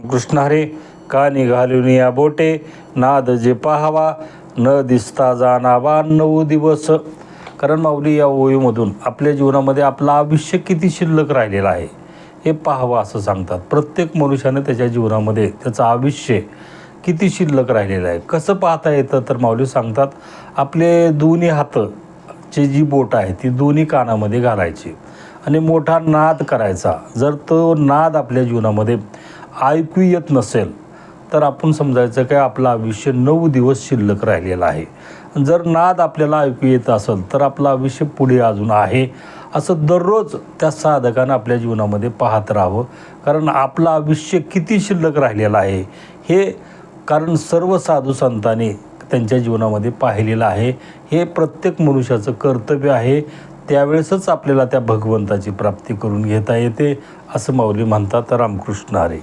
कृष्ण हरे. का निघालून या बोटे, नाद जे पाहावा, न दिसता जाणावा 9 दिवस. कारण माऊली या ओळीमधून आपल्या जीवनामध्ये आपलं आयुष्य किती शिल्लक राहिलेलं आहे हे पाहावं असं सांगतात. प्रत्येक मनुष्याने त्याच्या जीवनामध्ये त्याचं आयुष्य किती शिल्लक राहिलेलं आहे कसं पाहता येतं, तर माऊली सांगतात आपले दोन्ही हाताची जी बोट आहे ती दोन्ही कानामध्ये घालायची आणि मोठा नाद करायचा. जर तो नाद आपल्या जीवनामध्ये ऐकू येत नसेल तर आपण समजायचं काय आपलं आयुष्य 9 दिवस शिल्लक राहिलेलं आहे. जर नाद आपल्याला ऐकू येत असेल तर आपलं आयुष्य पुढे अजून आहे असं दररोज त्या साधकानं आपल्या जीवनामध्ये पाहत राहावं. कारण आपलं आयुष्य किती शिल्लक राहिलेलं आहे हे कारण सर्व साधू संतांनी त्यांच्या जीवनामध्ये पाहिलेलं आहे. हे प्रत्येक मनुष्याचं कर्तव्य आहे. त्यावेळेसच आपल्याला त्या भगवंताची प्राप्ती करून घेता येते असं माऊली म्हणतात. रामकृष्ण हरी.